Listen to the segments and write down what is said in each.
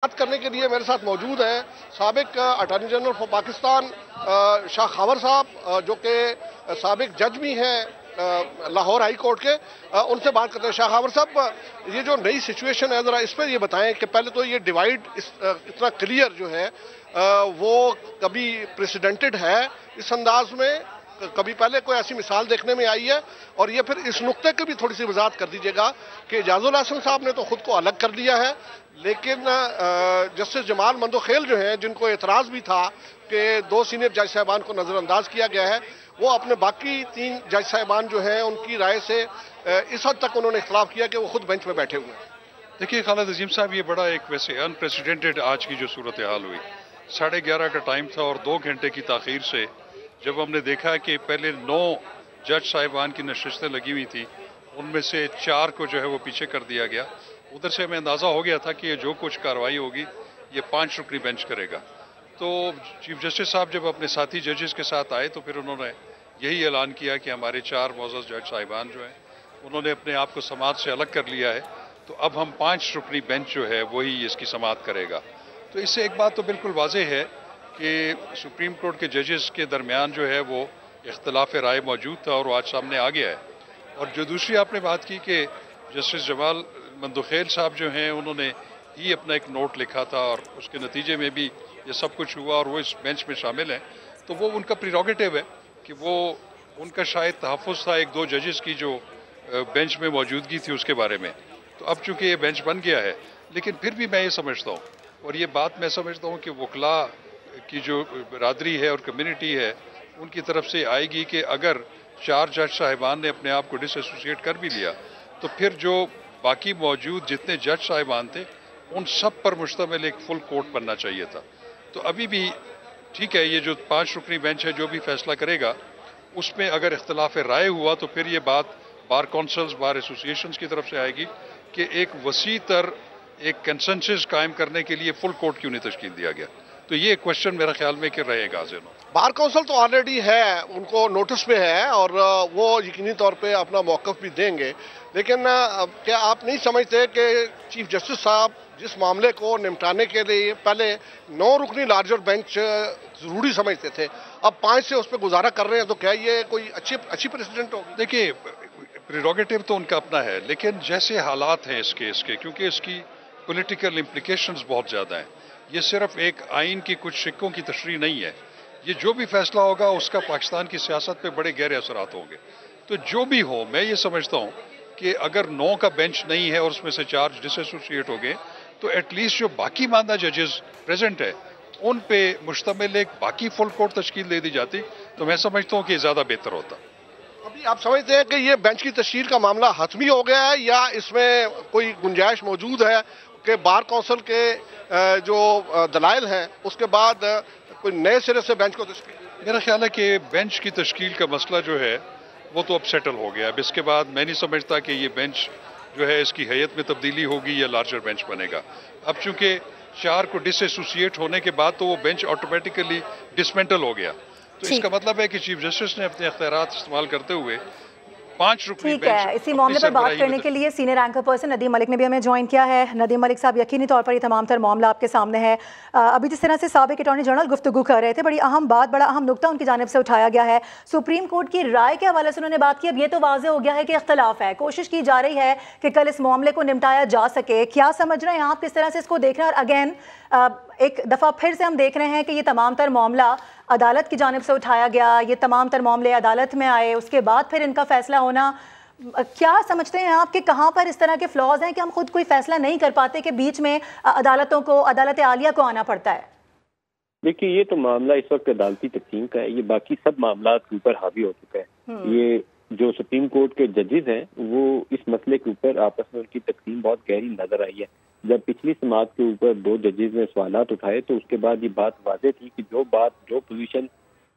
بات کرنے کے لیے میرے ساتھ موجود ہیں سابق اٹارنی جنرل فار پاکستان شاہ خاور صاحب، جو کہ سابق جج بھی ہیں لاہور ہائی کورٹ کے. ان سے بات کرتے ہیں. شاہ خاور صاحب، یہ جو نئی سچویشن ہے ذرا اس پہ یہ بتائیں کہ پہلے تو یہ ڈیوائیڈ اتنا کلیئر جو ہے وہ کبھی پریسیڈنٹڈ ہے اس انداز میں؟ کبھی پہلے کوئی ایسی مثال دیکھنے میں آئی ہے؟ اور یہ پھر اس نقطے کی بھی تھوڑی سی وضاحت کر دیجیے گا کہ اعجاز الحسن صاحب نے تو خود کو الگ کر لیا ہے، لیکن جسٹس جمال مندوخیل جو ہیں، جن کو اعتراض بھی تھا کہ 2 سینئر جج صاحبان کو نظر انداز کیا گیا ہے، وہ اپنے باقی 3 جج صاحبان جو ہیں ان کی رائے سے اس حد تک انہوں نے اختلاف کیا کہ وہ خود بینچ میں بیٹھے ہوئے ہیں. دیکھیے خالد عظیم صاحب، یہ بڑا ایک ویسے انپریسیڈنٹڈ آج کی جو صورتحال ہوئی. 11:30 کا ٹائم تھا اور 2 گھنٹے کی تاخیر سے جب ہم نے دیکھا کہ پہلے 9 جج صاحبان کی نشستیں لگی ہوئی تھی، ان میں سے 4 کو جو ہے وہ پیچھے کر دیا گیا. ادھر سے ہمیں اندازہ ہو گیا تھا کہ یہ جو کچھ کارروائی ہوگی یہ 5 رکنی بینچ کرے گا. تو چیف جسٹس صاحب جب اپنے ساتھی ججز کے ساتھ آئے تو پھر انہوں نے یہی اعلان کیا کہ ہمارے 4 معزز جج صاحبان جو ہیں انہوں نے اپنے آپ کو سماعت سے الگ کر لیا ہے، تو اب ہم 5 رکنی بینچ جو ہے وہی اس کی سماعت کرے گا. تو اس سے ایک بات تو بالکل واضح ہے کہ سپریم کورٹ کے ججز کے درمیان جو ہے وہ اختلاف رائے موجود تھا اور وہ آج سامنے آ گیا ہے. اور جو دوسری آپ نے بات کی کہ جسٹس جمال مندوخیل صاحب جو ہیں انہوں نے ہی اپنا ایک نوٹ لکھا تھا اور اس کے نتیجے میں بھی یہ سب کچھ ہوا اور وہ اس بینچ میں شامل ہیں، تو وہ ان کا پریروگیٹو ہے کہ وہ ان کا شاید تحفظ تھا 1-2 ججز کی جو بینچ میں موجودگی تھی اس کے بارے میں. تو اب چونکہ یہ بینچ بن گیا ہے، لیکن پھر بھی میں یہ سمجھتا ہوں اور یہ بات میں سمجھتا ہوں کہ وکلاء کی جو برادری ہے اور کمیونٹی ہے ان کی طرف سے آئے گی کہ اگر 4 جج صاحبان نے اپنے آپ کو ڈس ایسوسیٹ کر بھی لیا تو پھر جو باقی موجود جتنے جج صاحبان تھے ان سب پر مشتمل ایک فل کورٹ بننا چاہیے تھا. تو ابھی بھی ٹھیک ہے، یہ جو 5 رکنی بینچ ہے جو بھی فیصلہ کرے گا اس میں اگر اختلاف رائے ہوا تو پھر یہ بات بار کونسلز، بار ایسوسیشنز کی طرف سے آئے گی کہ ایک وسیع تر ایک کنسنسس قائم کرنے کے لیے فل کورٹ کیوں نہیں تشکیل دیا گیا. تو یہ کوشچن میرا خیال میں کہ رہے گا ذہنوں. بار کونسل تو آلریڈی ہے، ان کو نوٹس پہ ہے اور وہ یقینی طور پہ اپنا موقف بھی دیں گے، لیکن کیا آپ نہیں سمجھتے کہ چیف جسٹس صاحب جس معاملے کو نمٹانے کے لیے پہلے 9 رکنی لارجر بینچ ضروری سمجھتے تھے، اب 5 سے اس پہ گزارا کر رہے ہیں، تو کیا یہ کوئی اچھی پریسیڈنٹ ہوگی؟ دیکھیے پریروگیٹو تو ان کا اپنا ہے، لیکن جیسے حالات ہیں اس کیس کے، کیونکہ اس کی پولیٹیکل امپلیکیشنز بہت زیادہ ہیں، یہ صرف ایک آئین کی کچھ سکوں کی تشریح نہیں ہے. یہ جو بھی فیصلہ ہوگا اس کا پاکستان کی سیاست پہ بڑے گہرے اثرات ہوں گے. تو جو بھی ہو، میں یہ سمجھتا ہوں کہ اگر 9 کا بینچ نہیں ہے اور اس میں سے 4 ڈس ایسوسیٹ ہو گئے تو ایٹ لیسٹ جو باقی ماندہ ججز پریزنٹ ہے ان پہ مشتمل ایک باقی فل کورٹ تشکیل دے دی جاتی تو میں سمجھتا ہوں کہ یہ زیادہ بہتر ہوتا. ابھی آپ سمجھتے ہیں کہ یہ بینچ کی تشکیل کا معاملہ حتمی ہو گیا ہے یا اس میں کوئی گنجائش موجود ہے کہ بار کونسل کے جو دلائل ہیں اس کے بعد کوئی نئے سرے سے بینچ کو تشکیل؟ میرا خیال ہے کہ بینچ کی تشکیل کا مسئلہ جو ہے وہ تو اب سیٹل ہو گیا. اب اس کے بعد میں نہیں سمجھتا کہ یہ بینچ جو ہے اس کی حیت میں تبدیلی ہوگی یا لارجر بینچ بنے گا. اب چونکہ 4 کو ڈس ایسوسیٹ ہونے کے بعد تو وہ بینچ آٹومیٹیکلی ڈسمنٹل ہو گیا، تو اس کا مطلب ہے کہ چیف جسٹس نے اپنے اختیارات استعمال کرتے ہوئے 5 رکنی ٹھیک ہے. اسی معاملے پر بات کرنے کے لیے سینئر اینکر پرسن ندیم ملک نے بھی ہمیں جوائن کیا ہے. ندیم ملک صاحب، یقینی طور پر یہ تمام تر معاملہ آپ کے سامنے ہے. ابھی جس طرح سے سابق اٹارنی جنرل گفتگو کر رہے تھے، بڑی اہم بات، بڑا اہم نقطہ ان کی جانب سے اٹھایا گیا ہے. سپریم کورٹ کی رائے کے حوالے سے انہوں نے بات کی. اب یہ تو واضح ہو گیا ہے کہ اختلاف ہے، کوشش کی جا رہی ہے کہ کل اس معاملے کو نمٹایا جا سکے. کیا سمجھ رہے ہیں آپ، کس طرح سے اس کو دیکھ رہے ہیں؟ اور اگین ایک دفعہ پھر سے ہم دیکھ رہے ہیں کہ یہ تمام تر معاملہ عدالت کی جانب سے اٹھایا گیا، یہ تمام تر معاملے عدالت میں آئے، اس کے بعد پھر ان کا فیصلہ ہونا. کیا سمجھتے ہیں آپ کہ کہاں پر اس طرح کے فلاز ہیں کہ ہم خود کوئی فیصلہ نہیں کر پاتے کہ بیچ میں عدالتوں کو، عدالت عالیہ کو آنا پڑتا ہے؟ دیکھیے، یہ تو معاملہ اس وقت عدالتی تقسیم کا ہے، یہ باقی سب معاملات کے اوپر حاوی ہو چکا ہے. یہ جو سپریم کورٹ کے ججز ہیں وہ اس مسئلے کے اوپر آپس میں ان کی تقسیم بہت گہری نظر آئی ہے. جب پچھلی سماعت کے اوپر 2 ججز نے سوالات اٹھائے تو اس کے بعد یہ بات واضح تھی کہ جو پوزیشن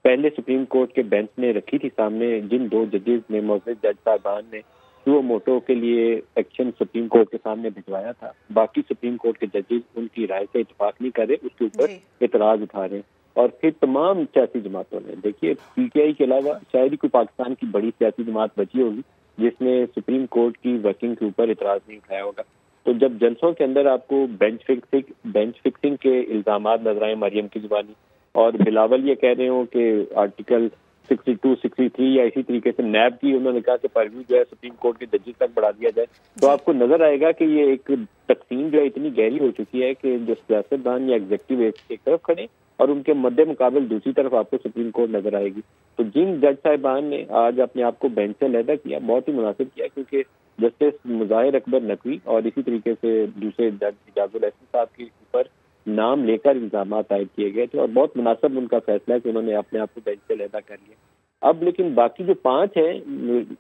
پہلے سپریم کورٹ کے بینچ نے رکھی تھی سامنے، جن 2 ججز نے، معزز جج صاحبان نے سو موٹو کے لیے ایکشن سپریم کورٹ کے سامنے بھجوایا تھا، باقی سپریم کورٹ کے ججز ان کی رائے سے اتفاق نہیں کر رہے، اس کے اوپر اعتراض اٹھا رہے ہیں. اور پھر تمام سیاسی جماعتوں نے، دیکھیے پی ٹی آئی کے علاوہ شاید ہی کوئی پاکستان کی بڑی سیاسی جماعت بچی ہوگی جس نے سپریم کورٹ کی ورکنگ کے اوپر اعتراض نہیں اٹھایا ہوگا. تو جب جلسوں کے اندر آپ کو بینچ فکسنگ کے الزامات نظر آئے مریم کی زبانی، اور بلاول یہ کہہ رہے ہوں کہ آرٹیکل 62 63 یا اسی طریقے سے نیب کی انہوں نے کہا کہ پرویو جو ہے سپریم کورٹ کے ججز تک بڑھا دیا جائے، تو آپ کو نظر آئے گا کہ یہ ایک تقسیم جو ہے اتنی گہری ہو چکی ہے کہ جو سیاستدان یا ایگزیکٹو ایک طرف کھڑے اور ان کے مد مقابل دوسری طرف آپ کو سپریم کورٹ نظر آئے گی. تو جن جج صاحبان نے آج اپنے آپ کو بینچ سے علیحدہ کیا، بہت ہی مناسب کیا، کیونکہ جسٹس مظاہر اکبر نقوی اور اسی طریقے سے دوسرے جج اعجاز الحسن صاحب کے اوپر نام لے کر الزامات عائد کیے گئے تھے، اور بہت مناسب ان کا فیصلہ ہے کہ انہوں نے اپنے آپ کو بینچ سے علیحدہ کر لیا. اب لیکن باقی جو 5 ہیں،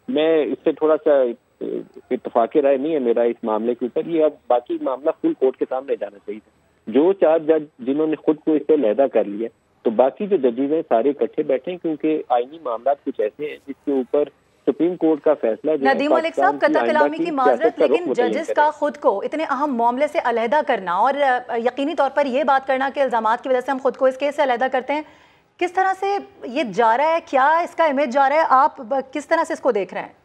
میں اس سے تھوڑا سا اتفاق رائے نہیں ہے میرا اس معاملے کے اوپر. یہ اب باقی معاملہ فل کورٹ کے سامنے جانا چاہیے تھا. جو 4 جج جنہوں نے خود کو اس سے علیحدہ کر لیا، تو باقی جو ججز ہیں سارے اکٹھے بیٹھے ہیں، کیونکہ آئینی معاملات کچھ ایسے ہیں جس کے اوپر سپریم کورٹ کا فیصلہ جو ندیم ملک صاحب، قطع کلامی کی معذرت، لیکن ججز کا خود کو اتنے اہم معاملے سے علیحدہ کرنا اور یقینی طور پر یہ بات کرنا کہ الزامات کی وجہ سے ہم خود کو اس کیس سے علیحدہ کرتے ہیں، کس طرح سے یہ جا رہا ہے؟ کیا اس کا امیج جا رہا ہے؟ آپ کس طرح سے اس کو دیکھ رہے ہیں؟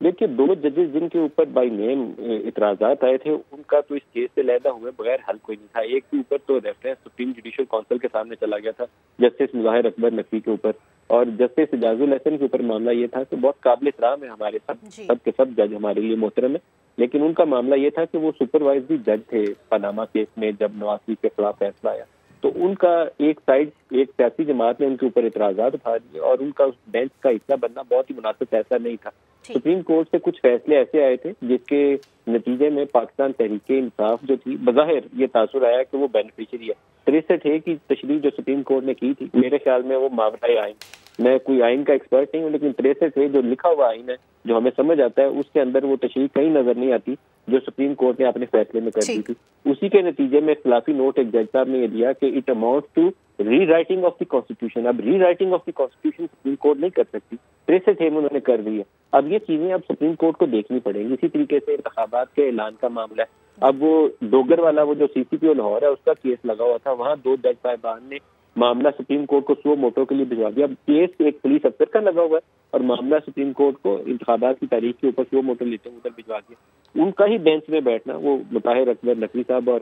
دیکھیے، 2 ججز جن کے اوپر بائی نیم اعتراضات آئے تھے، ان کا تو اس کیس سے علیحدہ ہوئے بغیر حل کوئی نہیں تھا. ایک کے اوپر تو ریفرنس سپریم جوڈیشل کونسل کے سامنے چلا گیا تھا جسٹس مظاہر اکبر نقوی کے اوپر، اور جسٹس اعجاز الحسن کے اوپر معاملہ یہ تھا کہ بہت قابل احترام ہے ہمارے سب کے سب جج ہمارے لیے محترم ہے، لیکن ان کا معاملہ یہ تھا کہ وہ سپروائزری جج تھے پاناما کیس میں جب نواز شریف کے خلاف فیصلہ آیا. تو ان کا ایک سیاسی جماعت نے ان کے اوپر اعتراضات اٹھا دیے، اور ان کا اس بینچ کا حصہ بننا بہت ہی مناسب فیصلہ نہیں تھا. سپریم کورٹ سے کچھ فیصلے ایسے آئے تھے جس کے نتیجے میں پاکستان تحریک انصاف جو تھی، بظاہر یہ تاثر آیا کہ وہ بینیفیشری ہے. 63A کی تشریح جو سپریم کورٹ نے کی تھی، میرے خیال میں وہ ماورائے آئین، میں کوئی آئین کا ایکسپرٹ نہیں ہوں، لیکن 63A جو لکھا ہوا آئین ہے جو ہمیں سمجھ آتا ہے، اس کے اندر وہ تشریح کہیں نظر نہیں آتی جو سپریم کورٹ نے اپنے فیصلے میں کر دی تھی. اسی کے نتیجے میں اختلافی نوٹ ایک جج صاحب نے یہ دیا کہ it amounts to rewriting of the constitution. اب rewriting of the constitution supreme court نہیں کر سکتی، 63A میں انہوں نے کر دی ہے. اب یہ چیزیں اب سپریم کورٹ کو دیکھنی پڑیں گی. اسی طریقے سے انتخابات کے اعلان کا معاملہ ہے. اب وہ ڈوگر والا وہ جو CCPO لاہور ہے اس کا کیس لگا ہوا تھا، وہاں 2 جج صاحبان نے معاملہ سپریم کورٹ کو سو موٹو کے لیے بھجوا دیا. اب کیس ایک پولیس افسر کا لگا ہوا ہے اور معاملہ سپریم کورٹ کو انتخابات کی تاریخ کے اوپر سو موٹو لیتے ہوئے ادھر بھجوا دیا. ان کا ہی بینچ میں بیٹھنا، وہ مطاہر اکبر نقوی صاحب اور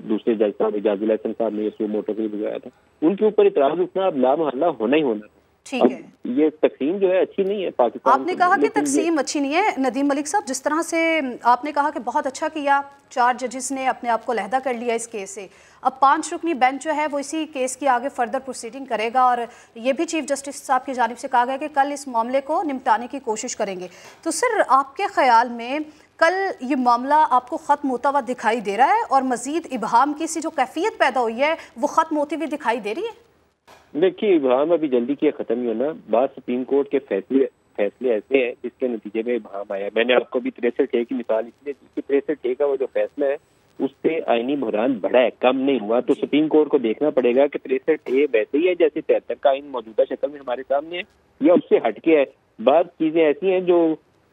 دوسرے جج صاحب اعجاز الحسن صاحب نے یہ سو موٹو کے لیے بھجوایا تھا، ان کے اوپر اعتراض اٹھنا اب لامحالہ ہونا ہی ہونا تھا. ٹھیک ہے، یہ تقسیم جو ہے اچھی نہیں ہے پاکستان. آپ نے کہا کہ تقسیم اچھی نہیں ہے ندیم ملک صاحب، جس طرح سے آپ نے کہا کہ بہت اچھا کیا 4 ججز نے اپنے آپ کو علیحدہ کر لیا اس کیس سے. اب 5 رکنی بینچ جو ہے وہ اسی کیس کی آگے فردر پروسیڈنگ کرے گا، اور یہ بھی چیف جسٹس صاحب کی جانب سے کہا گیا کہ کل اس معاملے کو نمٹانے کی کوشش کریں گے. تو سر، آپ کے خیال میں کل یہ معاملہ آپ کو ختم ہوتا ہوا دکھائی دے رہا ہے، اور مزید ابہام کی سی جو کیفیت پیدا ہوئی ہے وہ ختم ہوتی ہوئی دکھائی دے رہی ہے؟ دیکھیے، ابہام ابھی جلدی کی ختم ہی ہونا. بعض سپریم کورٹ کے فیصلے ایسے ہیں جس کے نتیجے میں ابہام آیا. میں نے آپ کو بھی 63A کی مثال اس لیے دی کہ 63A کا وہ جو فیصلہ ہے اس سے آئینی بحران بڑھا ہے، کم نہیں ہوا. تو سپریم کورٹ کو دیکھنا پڑے گا کہ 63A ویسے ہی ہے جیسے 73 کا آئین موجودہ شکل میں ہمارے سامنے ہے، یا اس سے ہٹ کے ہے. بعض چیزیں ایسی ہیں جو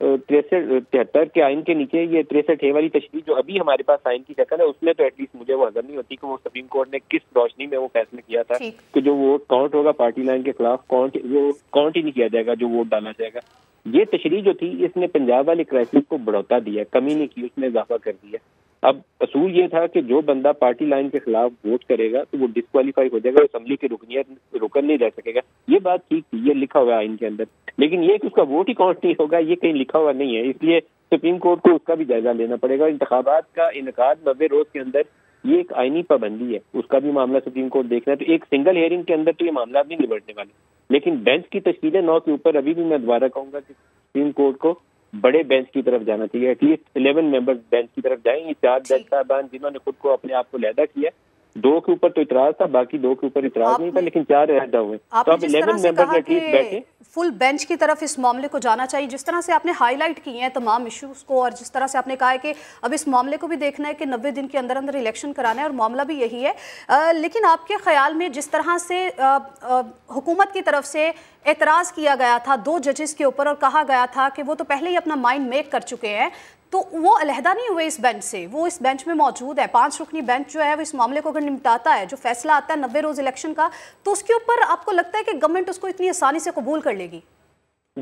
73 کے آئین کے نیچے یہ 63A والی تشریح جو ابھی ہمارے پاس آئین کی شکل ہے، اس میں تو ایٹ لیسٹ مجھے وہ حضر نہیں ہوتی کہ وہ سپریم کورٹ نے کس روشنی میں وہ فیصلہ کیا تھا کہ جو ووٹ کاؤنٹ ہوگا پارٹی لائن کے خلاف وہ کاؤنٹ ہی نہیں کیا جائے گا جو ووٹ ڈالا جائے گا. یہ تشریح جو تھی اس نے پنجاب والے کرائسس کو بڑھوتا دیا، کمی نہیں کی، اس میں اضافہ کر دیا. اب اصول یہ تھا کہ جو بندہ پارٹی لائن کے خلاف ووٹ کرے گا تو وہ ڈسکوالیفائی ہو جائے گا، اسمبلی کی رکن نہیں رہ سکے گا. یہ بات ٹھیک تھی، یہ لکھا ہوا ہے آئین کے اندر، لیکن یہ کہ اس کا ووٹ ہی کاؤنٹ نہیں ہوگا یہ کہیں لکھا ہوا نہیں ہے. اس لیے سپریم کورٹ کو اس کا بھی جائزہ لینا پڑے گا. انتخابات کا انعقاد 90 روز کے اندر یہ ایک آئینی پابندی ہے، اس کا بھی معاملہ سپریم کورٹ دیکھ رہا ہے. تو ایک سنگل ہیئرنگ کے اندر تو یہ معاملات نہیں نبٹنے والے، لیکن بینچ کی تشکیل 9 کے اوپر ابھی بھی میں دوبارہ کہوں گا کہ سپریم کورٹ کو بڑے بینچ کی طرف جانا چاہیے. ایٹ لیسٹ 11 ممبر بینچ کی طرف جائیں. یہ 4 جج صاحبان جنہوں نے خود کو اپنے آپ کو علیحدہ کیا، 2 کے اوپر تو اعتراض تھا، باقی 2 کے اوپر اعتراض نہیں تھا، لیکن 4 علیحدہ ہوئے. تو اب 11 ممبر ایٹ لیسٹ بیٹھے فل بینچ کی طرف اس معاملے کو جانا چاہیے. جس طرح سے آپ نے ہائی لائٹ کی ہیں تمام ایشوز کو، اور جس طرح سے آپ نے کہا ہے کہ اب اس معاملے کو بھی دیکھنا ہے کہ 90 دن کے اندر اندر الیکشن کرانا ہے، اور معاملہ بھی یہی ہے. لیکن آپ کے خیال میں جس طرح سے حکومت کی طرف سے اعتراض کیا گیا تھا 2 ججز کے اوپر، اور کہا گیا تھا کہ وہ تو پہلے ہی اپنا مائنڈ میک کر چکے ہیں، تو وہ علیحدہ نہیں ہوئے اس بینچ سے، وہ اس بینچ میں موجود ہے. 5 رکنی بینچ جو ہے وہ اس معاملے کو اگر نمٹاتا ہے، جو فیصلہ آتا ہے 90 روز الیکشن کا، تو اس کے اوپر آپ کو لگتا ہے کہ گورنمنٹ اس کو اتنی آسانی سے قبول کر لے گی؟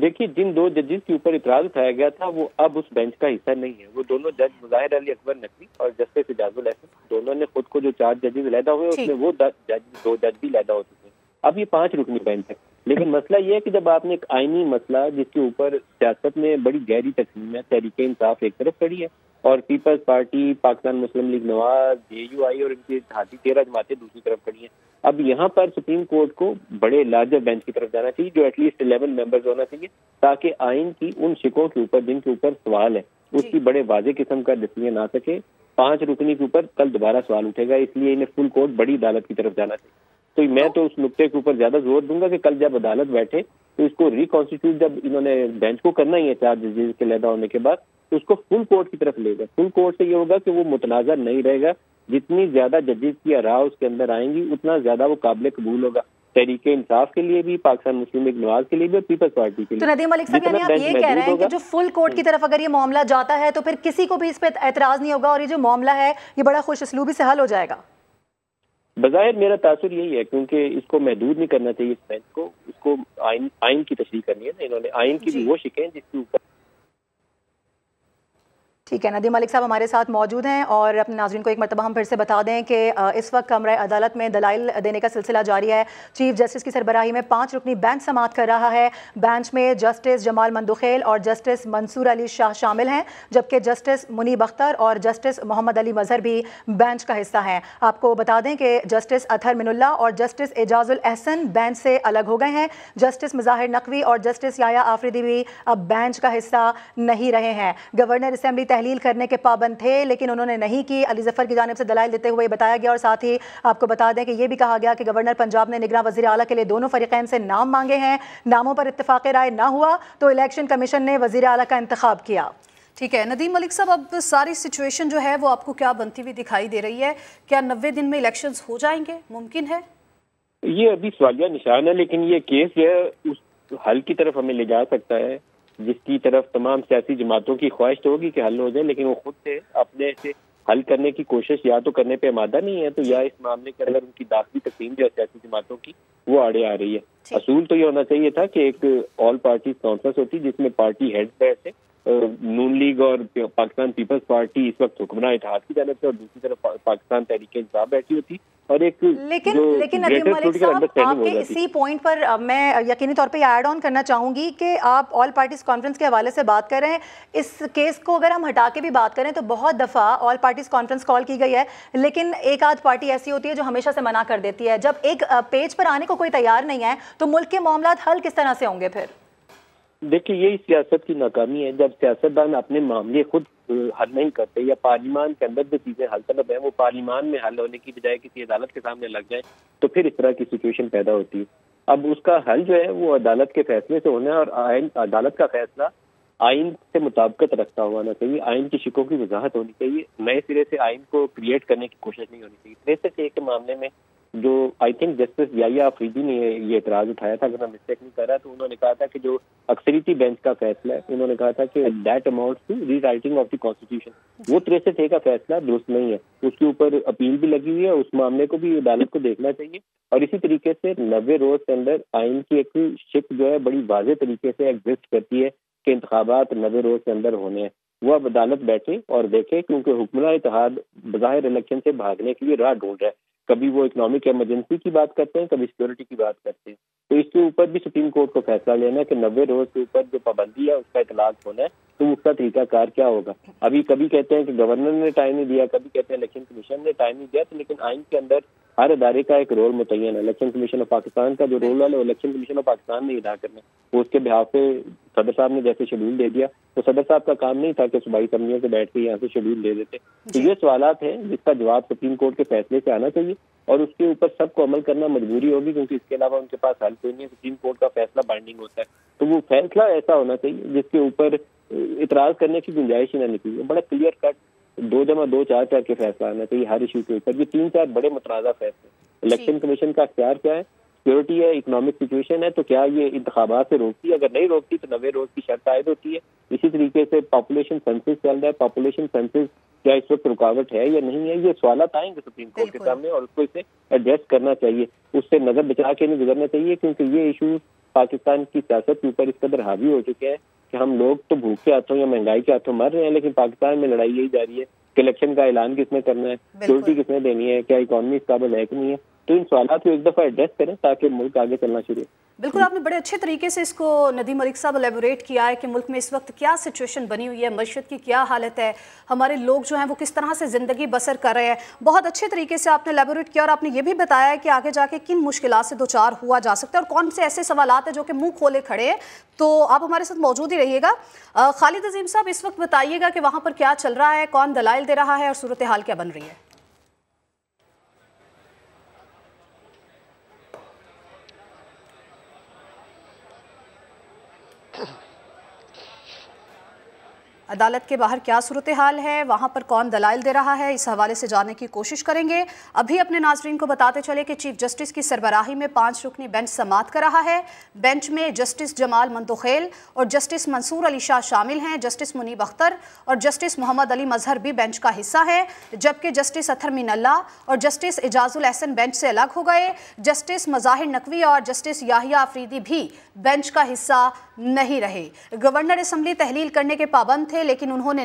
دیکھیے جن دو ججز کے اوپر اعتراض اٹھایا گیا تھا وہ اب اس بینچ کا حصہ نہیں ہے. وہ دونوں جج مظاہر علی اکبر نقوی اور جسٹس اعجاز الحسن، دونوں نے خود کو جو 4 ججز علیحدہ ہوئے اس میں وہ 2 جج بھی علیحدہ ہو چکے ہیں. اب یہ 5 رکنی بینچ ہے. لیکن مسئلہ یہ ہے کہ جب آپ نے ایک آئینی مسئلہ جس کے اوپر سیاست میں بڑی گہری تقسیم ہے، تحریک انصاف ایک طرف کھڑی ہے اور پیپلز پارٹی، پاکستان مسلم لیگ نواز، JUI اور ان کی اتحادی 13 جماعتیں دوسری طرف کھڑی ہیں. اب یہاں پر سپریم کورٹ کو بڑے لارجر بینچ کی طرف جانا چاہیے جو ایٹ لیسٹ 11 ممبرز ہونا چاہیے تاکہ آئین کی ان شکوں کے اوپر جن کے اوپر سوال ہے اس کی بڑے واضح قسم کا ڈسیزن آ سکے. 5 رکنی کے اوپر کل دوبارہ سوال اٹھے گا، اس لیے انہیں فل کورٹ بڑی عدالت کی طرف جانا چاہیے. تو میں تو اس نقطے کے اوپر زیادہ زور دوں گا کہ کل جب عدالت بیٹھے تو اس کو ریکانسٹیٹیوٹ جب انہوں نے بینچ کو کرنا ہی ہے 4 ججز کے علیحدہ ہونے کے بعد تو اس کو فل کورٹ کی طرف لے گا. فل کورٹ سے یہ ہوگا کہ وہ متنازع نہیں رہے گا. جتنی زیادہ ججز کی آراء اس کے اندر آئیں گی اتنا زیادہ وہ قابل قبول ہوگا تحریک انصاف کے لیے بھی، پاکستان مسلم لیگ نواز کے لیے بھی اور پیپلز پارٹی کے لیے. تو ندیم ملک صاحب یعنی آپ یہ کہہ رہے ہیں کہ جو فل کورٹ کی طرف اگر یہ معاملہ جاتا ہے تو پھر کسی کو بھی اس پہ اعتراض نہیں ہوگا اور یہ جو معاملہ ہے یہ بڑا خوش اسلوبی سے حل ہو جائے گا؟ بظاہر میرا تاثر یہی ہے کیونکہ اس کو محدود نہیں کرنا چاہیے اس بینچ کو. اس کو آئین کی تشریح کرنی ہے نا انہوں نے. آئین کی بھی وہ شکیں جس کے اوپر. ٹھیک ہے، ندیم ملک صاحب ہمارے ساتھ موجود ہیں اور اپنے ناظرین کو ایک مرتبہ ہم پھر سے بتا دیں کہ اس وقت کمرہ عدالت میں دلائل دینے کا سلسلہ جاری ہے. چیف جسٹس کی سربراہی میں 5 رکنی بینچ سماعت کر رہا ہے. بینچ میں جسٹس جمال مندوخیل اور جسٹس منصور علی شاہ شامل ہیں جبکہ جسٹس منیب اختر اور جسٹس محمد علی مظہر بھی بینچ کا حصہ ہیں. آپ کو بتا دیں کہ جسٹس اطہر من اللہ اور جسٹس اعجاز الحسن بینچ سے الگ ہو گئے ہیں. جسٹس مظاہر نقوی اور جسٹس یحییٰ آفریدی بھی اب بینچ کا حصہ نہیں رہے ہیں. گورنر اسمبلی تحلیل کرنے کے پابند تھے لیکن انہوں نے نہیں کی. علی ظفر کی جانب سے دلائل دیتے ہوئے بتایا گیا اور ساتھ ہی آپ کو بتا دیں کہ یہ بھی کہا گیا کہ گورنر پنجاب نے نگراں وزیر اعلیٰ کے لیے دونوں فریقین سے نام مانگے ہیں. ناموں پر اتفاق رائے نہ ہوا تو الیکشن کمیشن نے وزیر اعلیٰ کا انتخاب کیا. ٹھیک ہے ندیم ملک صاحب، اب ساری سچویشن جو ہے وہ آپ کو کیا بنتی ہوئی دکھائی دے رہی ہے؟ کیا 90 دن میں الیکشنز ہو جائیں گے؟ ممکن ہے؟ یہ ابھی سوالیہ نشان ہے لیکن یہ کیس جو ہے اس حل کی طرف ہمیں لے جا سکتا ہے جس کی طرف تمام سیاسی جماعتوں کی خواہش تو ہوگی کہ حل ہو جائے لیکن وہ خود سے اپنے سے حل کرنے کی کوشش یا تو کرنے پہ آمادہ نہیں ہے تو یا اس معاملے کے اندر ان کی داخلی تقسیم جو ہے سیاسی جماعتوں کی وہ آڑے آ رہی ہے. اصول تو یہ ہونا چاہیے تھا کہ ایک آل پارٹیز کانفرنس ہوتی جس میں پارٹی ہیڈ بیٹھے، نون لیگ اور پاکستان پیپلز پارٹی اس وقت حکمراں اتحاد کی جانب سے اور دوسری طرف پاکستان تحریک انصاف بیٹھی ہوتی اور ایک لیکن ندیم ملک صاحب آپ کے اسی پوائنٹ پر میں یقینی طور پہ ایڈ آن کرنا چاہوں گی کہ آپ آل پارٹیز کانفرنس کے حوالے سے بات کر رہے ہیں. اس کیس کو اگر ہم ہٹا کے بھی بات کریں تو بہت دفعہ آل پارٹیز کانفرنس کال کی گئی ہے لیکن ایک آدھ پارٹی ایسی ہوتی ہے جو ہمیشہ سے منع کر دیتی ہے. جب ایک پیج پر آنے کو کوئی تیار نہیں ہے تو ملک کے معاملات حل کس طرح سے ہوں گے؟ پھر دیکھیے یہی سیاست کی ناکامی ہے جب سیاستدان اپنے معاملے خود حل نہیں کرتے یا پارلیمان کے اندر جو چیزیں حل طلب ہیں وہ پارلیمان میں حل ہونے کی بجائے کسی عدالت کے سامنے لگ جائیں تو پھر اس طرح کی سچویشن پیدا ہوتی ہے. اب اس کا حل جو ہے وہ عدالت کے فیصلے سے ہونا ہے اور عدالت کا فیصلہ آئین سے مطابقت رکھتا ہونا چاہیے. آئین کی شکوں کی وضاحت ہونی چاہیے. نئے سرے سے آئین کو کریٹ کرنے کی کوشش نہیں ہونی چاہیے. 63 کے معاملے میں جو آئی تھنک جسٹس یحییٰ آفریدی نے یہ اعتراض اٹھایا تھا اگر میں مسٹیک نہیں کر رہا تو انہوں نے کہا تھا کہ جو اکثریتی بینچ کا فیصلہ ہے انہوں نے کہا تھا کہ that amounts to rewriting of the constitution. وہ 63 کا فیصلہ درست نہیں ہے. اس کے اوپر اپیل بھی لگی ہوئی ہے. اس معاملے کو بھی عدالت کو دیکھنا چاہیے اور اسی طریقے سے 90 روز کے اندر آئین کی ایک شک جو ہے بڑی واضح طریقے سے ایگزسٹ کرتی ہے کہ انتخابات 90 روز کے اندر ہونے ہیں. وہ اب عدالت بیٹھے اور دیکھے کیونکہ حکمراں اتحاد بظاہر الیکشن سے بھاگنے کے لیے راہ ڈھونڈ رہا ہے. کبھی وہ اکنامک ایمرجنسی کی بات کرتے ہیں کبھی سیکورٹی کی بات کرتے ہیں. تو اس کے اوپر بھی سپریم کورٹ کو فیصلہ لینا ہے کہ 90 روز کے اوپر جو پابندی ہے اس کا اطلاق ہونا ہے تو اس کا طریقہ کار کیا ہوگا. ابھی کبھی کہتے ہیں کہ گورنر نے ٹائم نہیں دیا، کبھی کہتے ہیں الیکشن کمیشن نے ٹائم نہیں دیا. تو لیکن آئین کے اندر ہر ادارے کا ایک رول متعین ہے. الیکشن کمیشن آف پاکستان کا جو رول ہے وہ الیکشن کمیشن آف پاکستان نے ادا کرنا ہے. وہ اس کے بہاف پہ صدر صاحب نے جیسے شیڈول دے دیا تو صدر صاحب کا کام نہیں تھا کہ صوبائی اسمبلیوں سے بیٹھ کے یہاں سے شیڈول دے دیتے. تو یہ سوالات ہیں جس کا جواب سپریم کورٹ کے فیصلے سے آنا چاہیے اور اس کے اوپر سب کو عمل کرنا مجبوری ہوگی کیونکہ اس کے علاوہ ان کے پاس حل کوئی نہیں ہے. سپریم کورٹ کا فیصلہ بائنڈنگ ہوتا ہے تو وہ فیصلہ ایسا ہونا چاہیے جس کے اوپر اعتراض کرنے کی گنجائش ہی نہ نکلی. بڑا کلیئر کٹ 2+2 4 کے فیصلہ آنا چاہیے ہر ایشو کے اوپر. یہ 3-4 بڑے متنازع فیصلے. الیکشن کمیشن کا اختیار کیا ہے؟ سیکورٹی ہے، اکنامک سچویشن ہے. تو کیا یہ انتخابات سے روکتی ہے؟ اگر نہیں روکتی تو 90 روز کی شرط عائد ہوتی ہے. اسی طریقے سے پاپولیشن سینسس چل رہا ہے. پاپولیشن سینسس کیا اس وقت رکاوٹ ہے یا نہیں ہے؟ یہ سوالات آئیں گے سپریم کورٹ کے سامنے اور اس کو اسے ایڈریس کرنا چاہیے. اس سے نظر بچا کے نہیں گزرنا چاہیے کیونکہ یہ ایشو پاکستان کی سیاست کے اوپر اس قدر حاوی ہو چکے ہیں کہ ہم لوگ تو بھوک کے ہاتھوں یا مہنگائی کے ہاتھوں مر رہے ہیں، لیکن پاکستان میں لڑائی یہی جاری ہے کہ الیکشن کا اعلان کس نے کرنا ہے، سیکورٹی کس نے دینی ہے، کیا اکانومی اس قابل ہے کہ نہیں ہے. تو ان سوالات کو ایک دفعہ ایڈریس کریں تاکہ ملک آگے چلنا شروع ہو. بالکل، آپ نے بڑے اچھے طریقے سے اس کو ندیم ملک صاحب الیبوریٹ کیا ہے کہ ملک میں اس وقت کیا سچویشن بنی ہوئی ہے، معیشت کی کیا حالت ہے، ہمارے لوگ جو ہیں وہ کس طرح سے زندگی بسر کر رہے ہیں. بہت اچھے طریقے سے آپ نے الیبوریٹ کیا اور آپ نے یہ بھی بتایا ہے کہ آگے جا کے کن مشکلات سے دوچار ہوا جا سکتا ہے اور کون سے ایسے سوالات ہیں جو کہ منہ کھولے کھڑے ہیں. تو آپ ہمارے ساتھ موجود ہی رہیے گا. خالد عظیم صاحب، اس وقت بتائیے گا کہ وہاں پر کیا چل رہا ہے، کون دلائل دے رہا ہے اور صورتحال کیا بن رہی ہے؟ عدالت کے باہر کیا صورتحال ہے، وہاں پر کون دلائل دے رہا ہے، اس حوالے سے جاننے کی کوشش کریں گے. ابھی اپنے ناظرین کو بتاتے چلے کہ چیف جسٹس کی سربراہی میں 5 رکنی بینچ سماعت کر رہا ہے. بینچ میں جسٹس جمال مندوخیل اور جسٹس منصور علی شاہ شامل ہیں. جسٹس منیب اختر اور جسٹس محمد علی مظہر بھی بینچ کا حصہ ہیں، جبکہ جسٹس اطہر مین اللہ اور جسٹس اعجاز الاحسن بینچ سے الگ ہو گئے. جسٹس مظاہر نقوی اور جسٹس یاحییٰ آفریدی بھی بینچ کا حصہ نہیں رہے. گورنر اسمبلی تحلیل کرنے کے پابند تھے، لیکن انہوں نے